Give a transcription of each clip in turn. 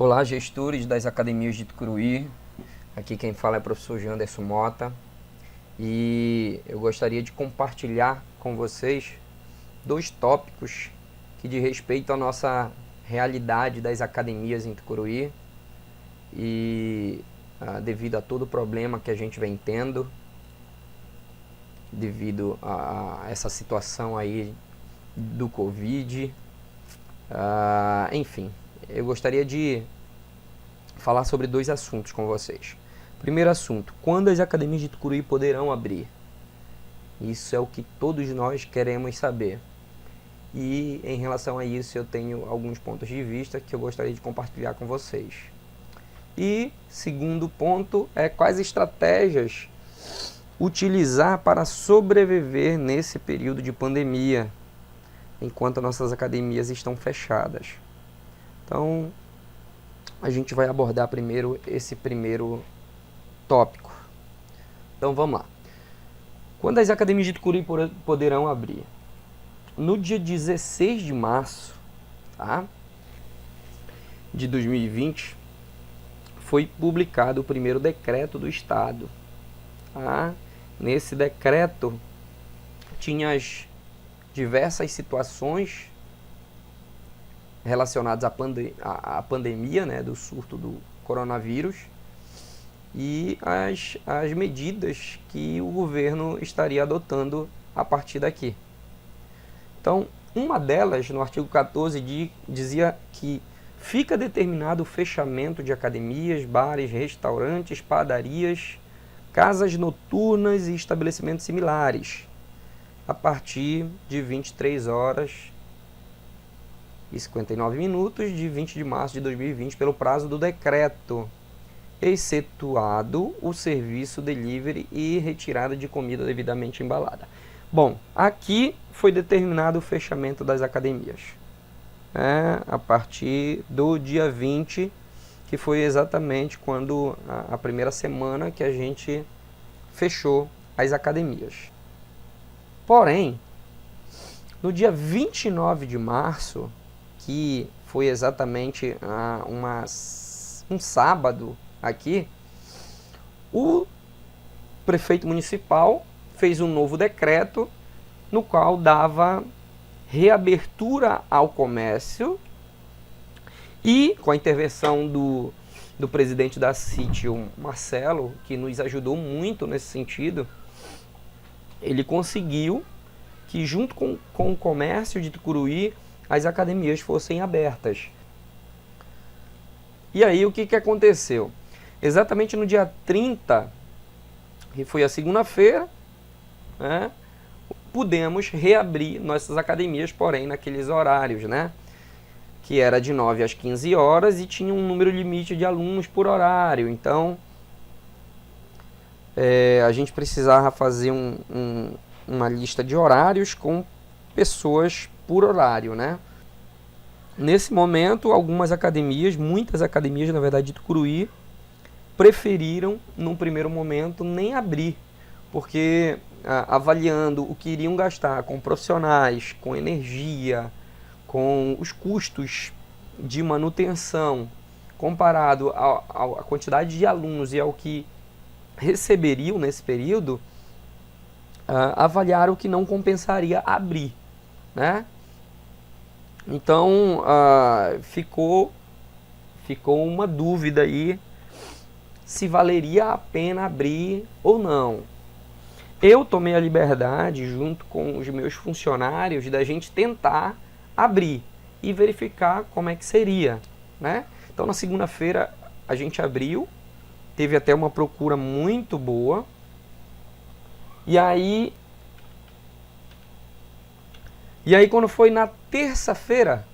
Olá, gestores das academias de Tucuruí. Aqui quem fala é o professor Janderson Mota e eu gostaria de compartilhar com vocês dois tópicos que diz respeito à nossa realidade das academias em Tucuruí e devido a todo o problema que a gente vem tendo, devido a essa situação aí do Covid, enfim, eu gostaria de falar sobre dois assuntos com vocês. Primeiro assunto, quando as academias de Tucuruí poderão abrir? Isso é o que todos nós queremos saber. E em relação a isso eu tenho alguns pontos de vista que eu gostaria de compartilhar com vocês. E segundo ponto é quais estratégias utilizar para sobreviver nesse período de pandemia, enquanto nossas academias estão fechadas. Então, a gente vai abordar primeiro esse primeiro tópico. Então vamos lá. Quando as academias de Tucuruí poderão abrir? No dia 16 de março, tá, de 2020, foi publicado o primeiro decreto do Estado. Tá? Nesse decreto tinha as diversas situações relacionadas à pandemia, né, do surto do coronavírus e as medidas que o governo estaria adotando a partir daqui. Então, uma delas, no artigo 14, dizia que fica determinado o fechamento de academias, bares, restaurantes, padarias, casas noturnas e estabelecimentos similares, a partir de 23 horas e 59 minutos de 20 de março de 2020, pelo prazo do decreto, excetuado o serviço delivery e retirada de comida devidamente embalada. Bom, aqui foi determinado o fechamento das academias, a partir do dia 20, que foi exatamente quando a primeira semana que a gente fechou as academias. Porém, no dia 29 de março, que foi exatamente um sábado aqui, o prefeito municipal fez um novo decreto no qual dava reabertura ao comércio e, com a intervenção do presidente da CIT, o Marcelo, que nos ajudou muito nesse sentido, ele conseguiu que, junto com o comércio de Tucuruí, as academias fossem abertas. E aí o que aconteceu? Exatamente no dia 30, que foi a segunda-feira, né, pudemos reabrir nossas academias, porém naqueles horários, né, que era de 9 às 15 horas e tinha um número limite de alunos por horário. Então, a gente precisava fazer uma lista de horários com pessoas por horário, né? Nesse momento, muitas academias, na verdade, de Tucuruí, preferiram, num primeiro momento, nem abrir, porque avaliando o que iriam gastar com profissionais, com energia, com os custos de manutenção, comparado à quantidade de alunos e ao que receberiam nesse período, avaliaram que não compensaria abrir, né? Então, ficou uma dúvida aí se valeria a pena abrir ou não. Eu tomei a liberdade, junto com os meus funcionários, da gente tentar abrir e verificar como é que seria, né? Então, na segunda-feira, a gente abriu, teve até uma procura muito boa, e aí quando foi na terça-feira,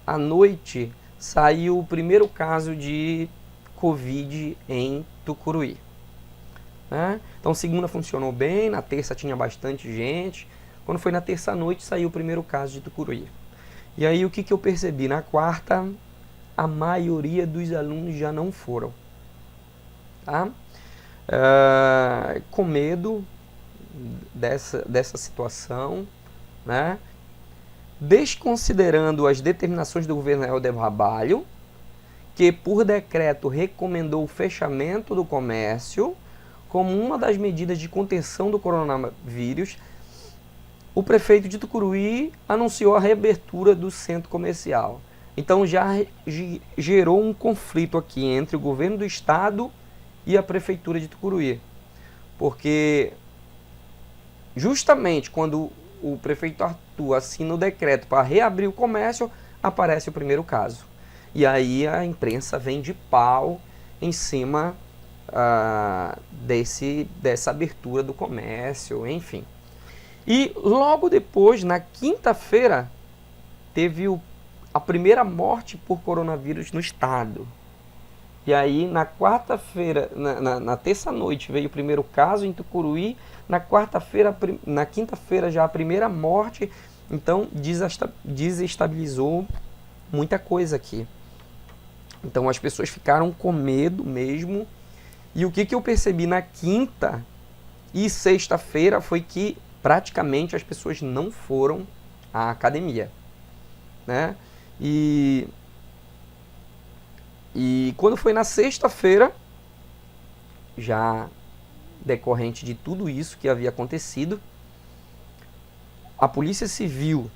à noite, saiu o primeiro caso de Covid em Tucuruí, né? Então, segunda funcionou bem, na terça tinha bastante gente. Quando foi na terça-noite, saiu o primeiro caso de Tucuruí. E aí, o que eu percebi? Na quarta, a maioria dos alunos já não foram, tá? Com medo dessa situação, né? Desconsiderando as determinações do governo Helder Barbalho que por decreto recomendou o fechamento do comércio como uma das medidas de contenção do coronavírus, o prefeito de Tucuruí anunciou a reabertura do centro comercial. Então já gerou um conflito aqui entre o governo do estado e a prefeitura de Tucuruí. Porque justamente quando o prefeito Arthur assina o decreto para reabrir o comércio, aparece o primeiro caso. E aí a imprensa vem de pau em cima dessa abertura do comércio, enfim. E logo depois, na quinta-feira, teve a primeira morte por coronavírus no estado. E aí na quarta-feira, na terça-noite veio o primeiro caso em Tucuruí, na quinta-feira já a primeira morte, então desestabilizou muita coisa aqui. Então as pessoas ficaram com medo mesmo. E o que eu percebi na quinta e sexta-feira foi que praticamente as pessoas não foram à academia, né? E quando foi na sexta-feira, já decorrente de tudo isso que havia acontecido, a Polícia Civil,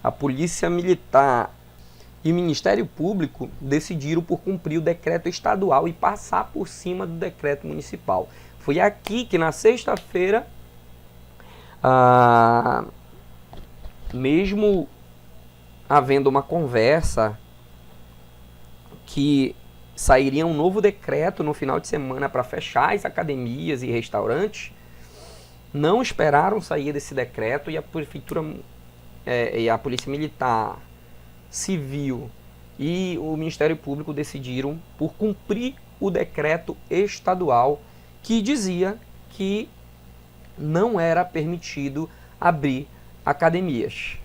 a Polícia Militar e o Ministério Público decidiram por cumprir o decreto estadual e passar por cima do decreto municipal. Foi aqui que na sexta-feira, mesmo havendo uma conversa que sairia um novo decreto no final de semana para fechar as academias e restaurantes, não esperaram sair desse decreto e a prefeitura e a Polícia Militar, Civil e o Ministério Público decidiram por cumprir o decreto estadual que dizia que não era permitido abrir academias,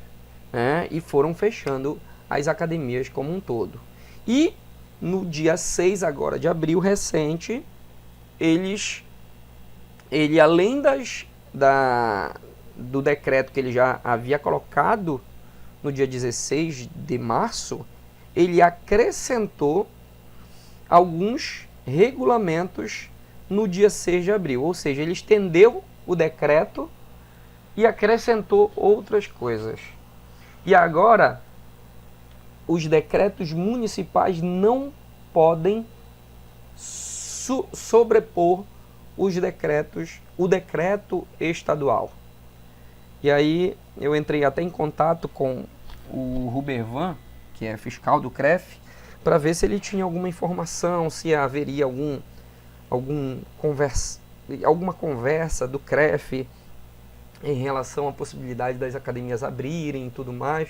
né? E foram fechando as academias como um todo. E no dia 6 agora de abril recente, ele além do decreto que ele já havia colocado no dia 16 de março, ele acrescentou alguns regulamentos no dia 6 de abril. Ou seja, ele estendeu o decreto e acrescentou outras coisas. E agora, os decretos municipais não podem sobrepor o decreto estadual. E aí eu entrei até em contato com o Rubervan, que é fiscal do CREF, para ver se ele tinha alguma informação, se haveria alguma conversa do CREF em relação à possibilidade das academias abrirem e tudo mais.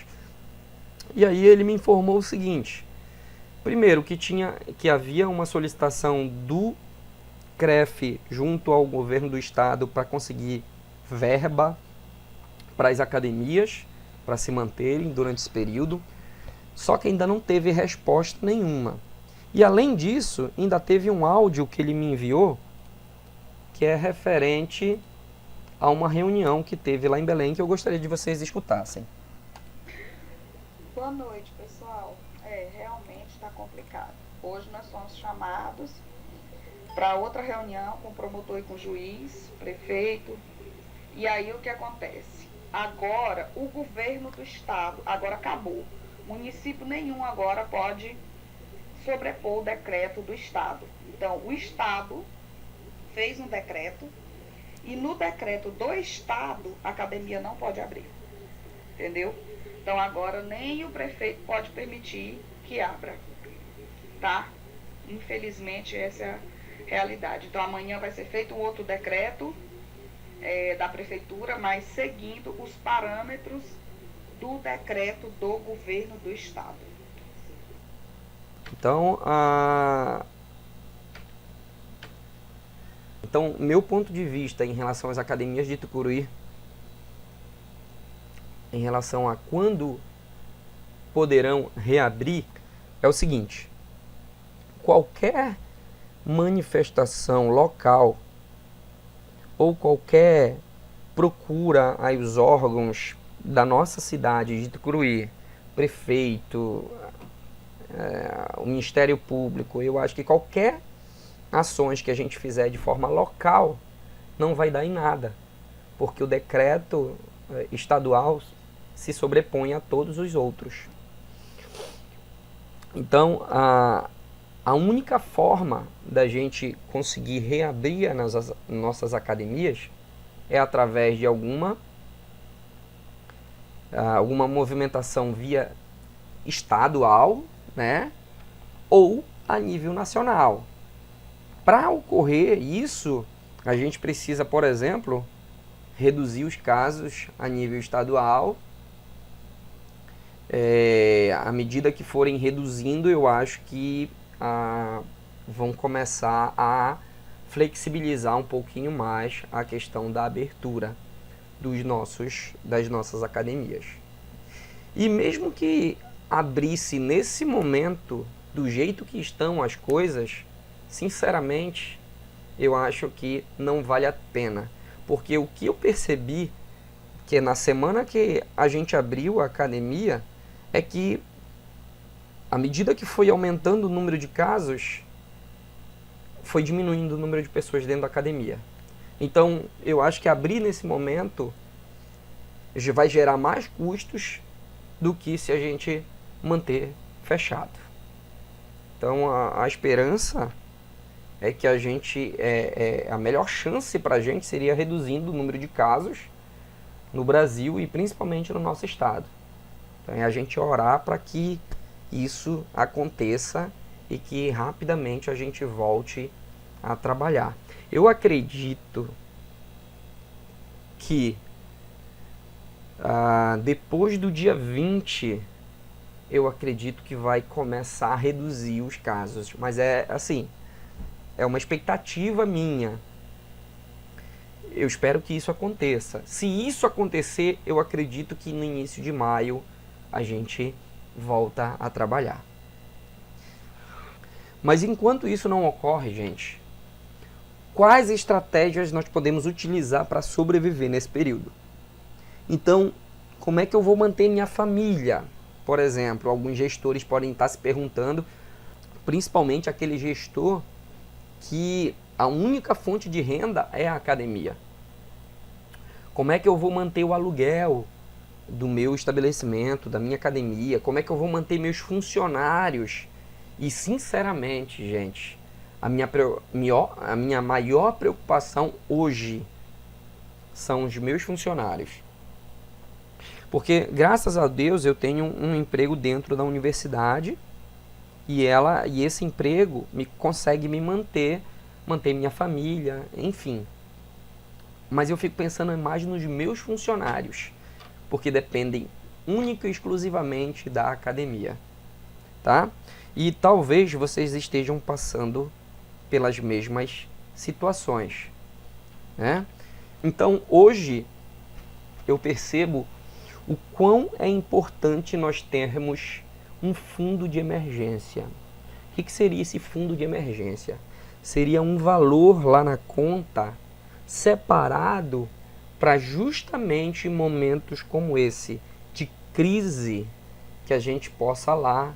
E aí ele me informou o seguinte: primeiro, que havia uma solicitação do CREF junto ao governo do estado para conseguir verba para as academias, para se manterem durante esse período, só que ainda não teve resposta nenhuma. E além disso, ainda teve um áudio que ele me enviou, que é referente a uma reunião que teve lá em Belém, que eu gostaria de vocês escutassem. Boa noite, pessoal. Realmente está complicado. Hoje nós somos chamados para outra reunião com o promotor e com o juiz, prefeito. E aí o que acontece? Agora, o governo do estado, agora acabou. Município nenhum agora pode sobrepor o decreto do estado. Então, o estado fez um decreto e no decreto do estado, a academia não pode abrir. Entendeu? Então, agora nem o prefeito pode permitir que abra. Tá? Infelizmente, essa é a realidade. Então, amanhã vai ser feito um outro decreto da prefeitura, mas seguindo os parâmetros do decreto do governo do estado. Então, meu ponto de vista em relação às academias de Tucuruí, em relação a quando poderão reabrir, é o seguinte: qualquer manifestação local ou qualquer procura aos órgãos da nossa cidade de Tucuruí, prefeito, o Ministério Público, eu acho que qualquer ações que a gente fizer de forma local não vai dar em nada, porque o decreto estadual se sobrepõe a todos os outros. Então, a única forma da gente conseguir reabrir as nossas academias é através de alguma movimentação via estadual, né, ou a nível nacional. Para ocorrer isso, a gente precisa, por exemplo, reduzir os casos a nível estadual. À medida que forem reduzindo, eu acho que vão começar a flexibilizar um pouquinho mais a questão da abertura das nossas academias. E mesmo que abrisse nesse momento, do jeito que estão as coisas, sinceramente, eu acho que não vale a pena. Porque o que eu percebi, que na semana que a gente abriu a academia, é que, à medida que foi aumentando o número de casos, foi diminuindo o número de pessoas dentro da academia. Então, eu acho que abrir nesse momento vai gerar mais custos do que se a gente manter fechado. Então, a esperança é que a melhor chance para a gente seria reduzindo o número de casos no Brasil e principalmente no nosso estado. Então, é a gente orar para que isso aconteça e que rapidamente a gente volte a trabalhar. Eu acredito que depois do dia 20, eu acredito que vai começar a reduzir os casos. Mas é uma expectativa minha. Eu espero que isso aconteça. Se isso acontecer, eu acredito que no início de maio a gente volta a trabalhar. Mas enquanto isso não ocorre, gente, quais estratégias nós podemos utilizar para sobreviver nesse período? Então, como é que eu vou manter minha família? Por exemplo, alguns gestores podem estar se perguntando, principalmente aquele gestor que a única fonte de renda é a academia. Como é que eu vou manter o aluguel do meu estabelecimento, da minha academia? Como é que eu vou manter meus funcionários? E, sinceramente, gente, a minha maior preocupação hoje são os meus funcionários. Porque, graças a Deus, eu tenho um emprego dentro da universidade e esse emprego consegue me manter minha família, enfim. Mas eu fico pensando mais nos meus funcionários, porque dependem única e exclusivamente da academia, tá? E talvez vocês estejam passando pelas mesmas situações, né? Então, hoje, eu percebo o quão é importante nós termos um fundo de emergência. O que seria esse fundo de emergência? Seria um valor lá na conta separado para justamente momentos como esse, de crise, que a gente possa lá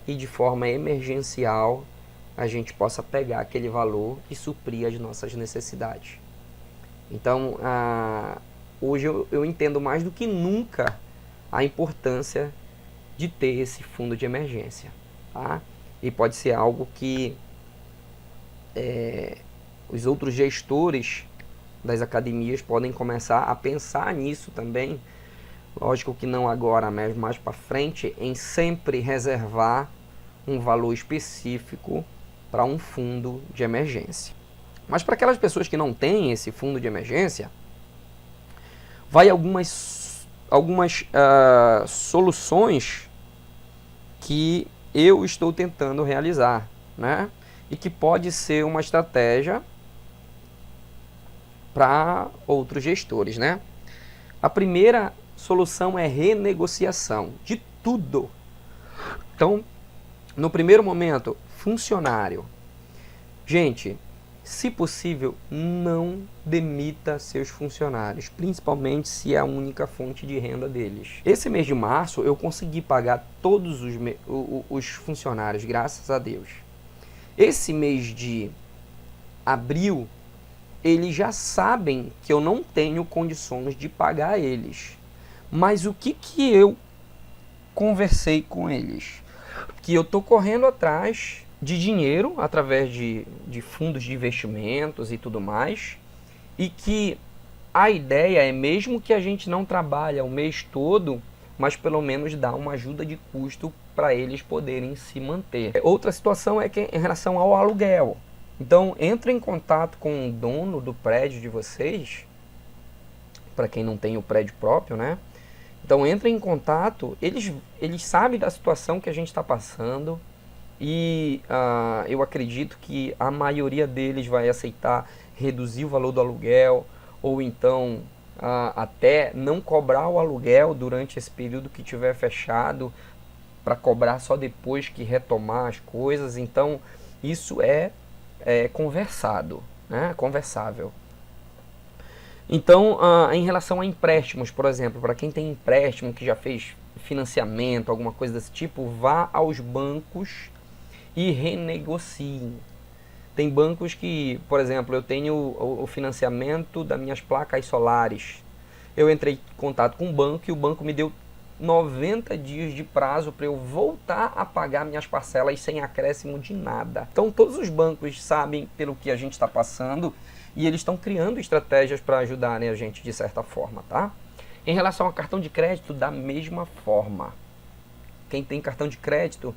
e de forma emergencial a gente possa pegar aquele valor e suprir as nossas necessidades. Então, hoje eu entendo mais do que nunca a importância de ter esse fundo de emergência, tá? E pode ser algo que os outros gestores das academias podem começar a pensar nisso também. Lógico que não agora, mas mais para frente, em sempre reservar um valor específico para um fundo de emergência. Mas para aquelas pessoas que não têm esse fundo de emergência, vai algumas soluções que eu estou tentando realizar, né? E que pode ser uma estratégia para outros gestores, né? A primeira solução é renegociação de tudo. Então, no primeiro momento, funcionário. Gente, se possível, não demita seus funcionários, principalmente se é a única fonte de renda deles. Esse mês de março eu consegui pagar todos os funcionários, graças a Deus. Esse mês de abril, eles já sabem que eu não tenho condições de pagar eles. Mas o que eu conversei com eles? Que eu estou correndo atrás de dinheiro através de fundos de investimentos e tudo mais, e que a ideia é, mesmo que a gente não trabalhe o mês todo, mas pelo menos dar uma ajuda de custo para eles poderem se manter. Outra situação é que em relação ao aluguel. Então, entre em contato com o dono do prédio de vocês, para quem não tem o prédio próprio, né? Então, entre em contato, eles sabem da situação que a gente está passando, e eu acredito que a maioria deles vai aceitar reduzir o valor do aluguel, ou então até não cobrar o aluguel durante esse período que tiver fechado, para cobrar só depois que retomar as coisas. Então, isso é conversado, né? Conversável. Então, em relação a empréstimos, por exemplo, para quem tem empréstimo, que já fez financiamento, alguma coisa desse tipo, vá aos bancos e renegociem. Tem bancos que, por exemplo, eu tenho o financiamento das minhas placas solares. Eu entrei em contato com o banco e o banco me deu 90 dias de prazo para eu voltar a pagar minhas parcelas sem acréscimo de nada. Então, todos os bancos sabem pelo que a gente está passando e eles estão criando estratégias para ajudarem a gente de certa forma, tá? Em relação a cartão de crédito, da mesma forma. Quem tem cartão de crédito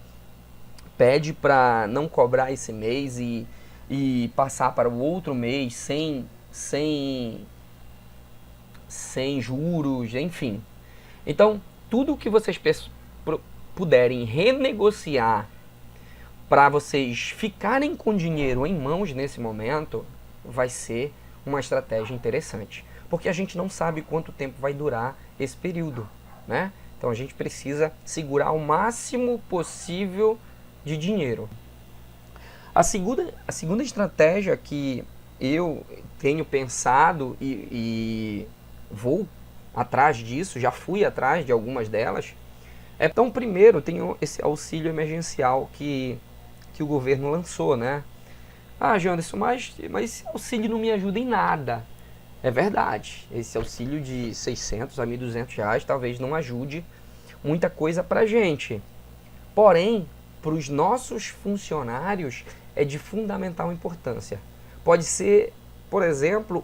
pede para não cobrar esse mês e passar para o outro mês sem juros, enfim. Então, tudo que vocês puderem renegociar para vocês ficarem com dinheiro em mãos nesse momento, vai ser uma estratégia interessante. Porque a gente não sabe quanto tempo vai durar esse período, né? Então a gente precisa segurar o máximo possível de dinheiro. A segunda estratégia que eu tenho pensado e vou atrás disso, já fui atrás de algumas delas. Então, primeiro, tem esse auxílio emergencial que o governo lançou, né? Janderson, mas esse auxílio não me ajuda em nada. É verdade, esse auxílio de 600 a 1.200 reais talvez não ajude muita coisa pra gente. Porém, para os nossos funcionários é de fundamental importância. Pode ser, por exemplo,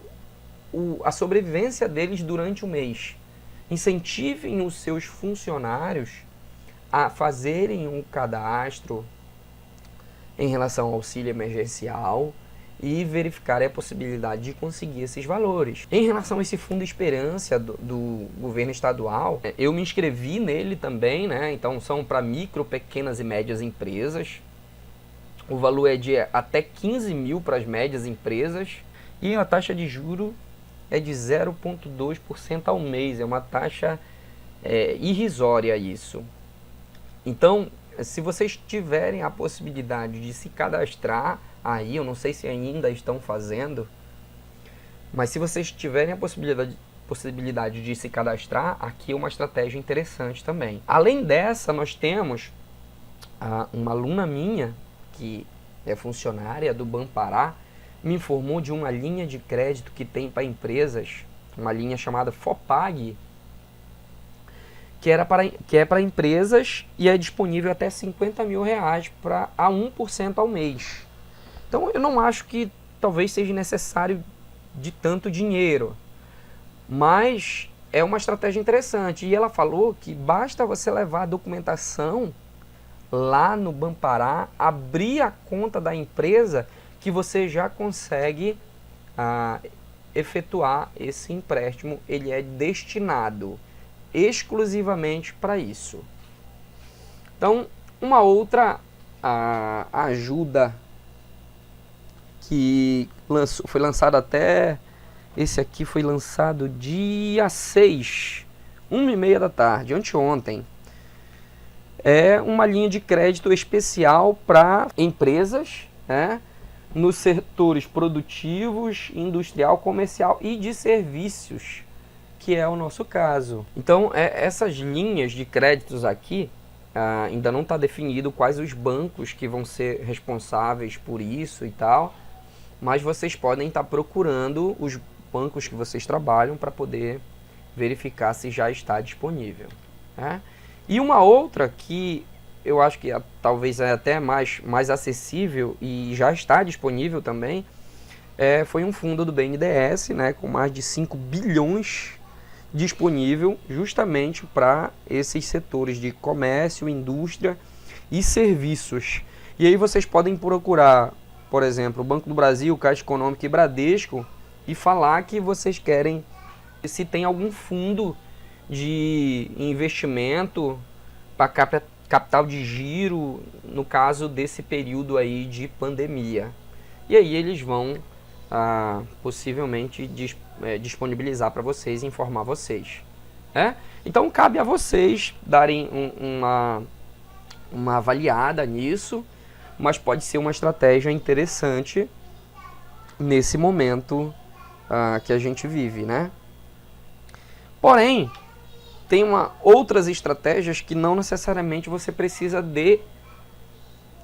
a sobrevivência deles durante o mês. Incentivem os seus funcionários a fazerem um cadastro em relação ao auxílio emergencial e verificar a possibilidade de conseguir esses valores. Em relação a esse Fundo Esperança do governo estadual, eu me inscrevi nele também, né? Então são para micro, pequenas e médias empresas. O valor é de até 15 mil para as médias empresas e a taxa de juro é de 0,2% ao mês. É uma taxa irrisória isso. Então, se vocês tiverem a possibilidade de se cadastrar aí, eu não sei se ainda estão fazendo, mas se vocês tiverem a possibilidade de se cadastrar, aqui é uma estratégia interessante também. Além dessa, nós temos uma aluna minha, que é funcionária do Banpará, me informou de uma linha de crédito que tem para empresas, uma linha chamada FOPAG, que é para empresas e é disponível até 50 mil reais a 1% ao mês. Então eu não acho que talvez seja necessário de tanto dinheiro, mas é uma estratégia interessante. E ela falou que basta você levar a documentação lá no Banpará, abrir a conta da empresa, que você já consegue efetuar esse empréstimo. Ele é destinado exclusivamente para isso. Então, uma outra ajuda que foi lançado até... Esse aqui foi lançado dia 6, 1h30 da tarde, anteontem. É uma linha de crédito especial para empresas, né? nos setores produtivos, industrial, comercial e de serviços, que é o nosso caso. Então, essas linhas de créditos aqui, ainda não está definido quais os bancos que vão ser responsáveis por isso e tal, mas vocês podem estar procurando os bancos que vocês trabalham para poder verificar se já está disponível, né? E uma outra que eu acho que talvez é até mais acessível e já está disponível também, foi um fundo do BNDES, né, com mais de 5 bilhões disponível justamente para esses setores de comércio, indústria e serviços. E aí vocês podem procurar, por exemplo, o Banco do Brasil, Caixa Econômica e Bradesco e falar que vocês querem, se tem algum fundo de investimento para capital de giro, no caso desse período aí de pandemia. E aí eles vão possivelmente disponibilizar para vocês, informar vocês. Então cabe a vocês darem uma avaliada nisso, mas pode ser uma estratégia interessante nesse momento que a gente vive, né? Porém, tem outras estratégias que não necessariamente você precisa de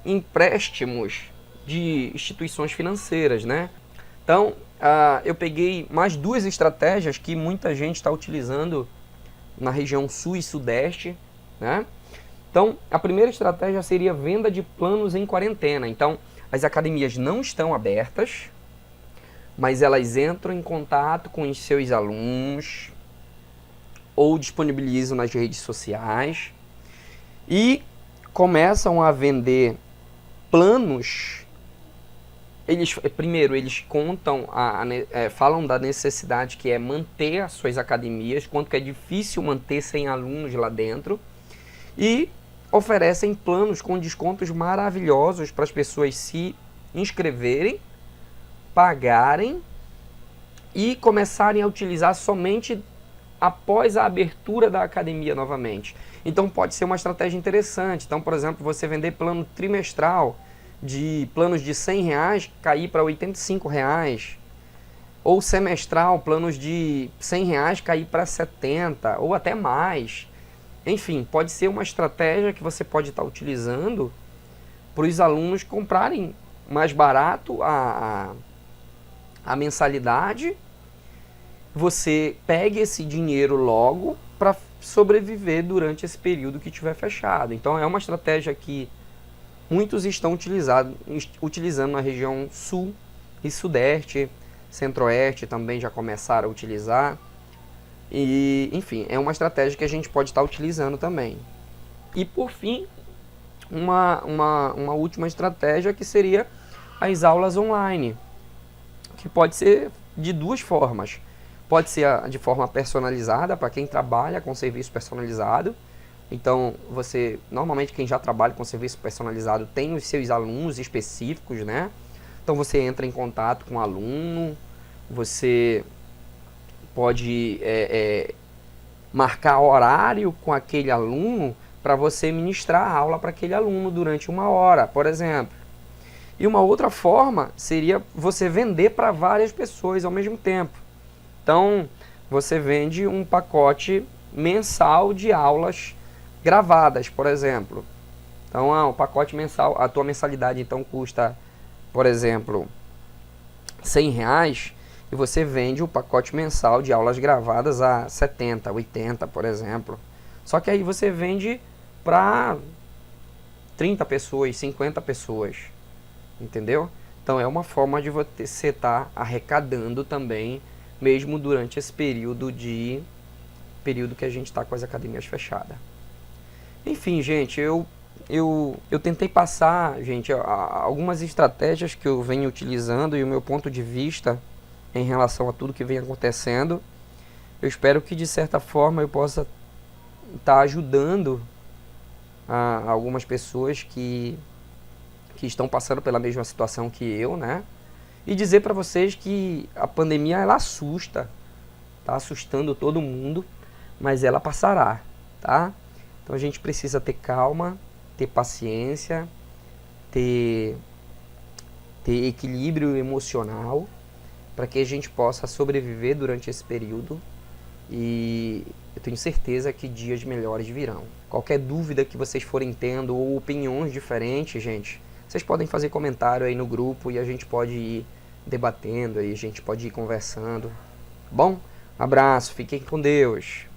empréstimos de instituições financeiras, né? Então, eu peguei mais duas estratégias que muita gente está utilizando na região sul e sudeste, né? Então, a primeira estratégia seria venda de planos em quarentena. Então, as academias não estão abertas, mas elas entram em contato com os seus alunos ou disponibilizam nas redes sociais e começam a vender planos. Primeiro, eles contam, falam da necessidade que é manter as suas academias, quanto que é difícil manter 100 alunos lá dentro, e oferecem planos com descontos maravilhosos para as pessoas se inscreverem, pagarem e começarem a utilizar somente após a abertura da academia novamente. Então pode ser uma estratégia interessante. Então, por exemplo, você vender plano trimestral de planos de R$100 cair para R$85, ou semestral, planos de R$100 cair para 70 ou até mais. Enfim, pode ser uma estratégia que você pode estar utilizando para os alunos comprarem mais barato a mensalidade. Você pegue esse dinheiro logo para sobreviver durante esse período que estiver fechado. Então é uma estratégia que muitos estão utilizando na região sul e sudeste, centro-oeste também já começaram a utilizar. E, enfim, é uma estratégia que a gente pode estar utilizando também. E por fim, uma última estratégia que seria as aulas online, que pode ser de duas formas. Pode ser de forma personalizada, para quem trabalha com serviço personalizado. Então, normalmente quem já trabalha com serviço personalizado tem os seus alunos específicos, né? Então você entra em contato com o aluno, você pode marcar horário com aquele aluno para você ministrar a aula para aquele aluno durante 1 hora, por exemplo. E uma outra forma seria você vender para várias pessoas ao mesmo tempo. Então, você vende um pacote mensal de aulas gravadas, por exemplo. Então, o pacote mensal, a tua mensalidade então custa, por exemplo, R$100, e você vende o pacote mensal de aulas gravadas a 70, 80, por exemplo. Só que aí você vende para 30 pessoas, 50 pessoas, entendeu? Então é uma forma de você estar arrecadando também, mesmo durante esse período que a gente está com as academias fechadas. Enfim, gente, eu tentei passar, gente, algumas estratégias que eu venho utilizando e o meu ponto de vista em relação a tudo que vem acontecendo. Eu espero que de certa forma eu possa estar ajudando algumas pessoas que estão passando pela mesma situação que eu, né? E dizer para vocês que a pandemia, ela assusta, tá assustando todo mundo, mas ela passará, tá? Então a gente precisa ter calma, ter paciência, ter ter equilíbrio emocional para que a gente possa sobreviver durante esse período, e eu tenho certeza que dias melhores virão. Qualquer dúvida que vocês forem tendo ou opiniões diferentes, gente, vocês podem fazer comentário aí no grupo e a gente pode ir debatendo, aí a gente pode ir conversando. Bom, abraço, fiquem com Deus.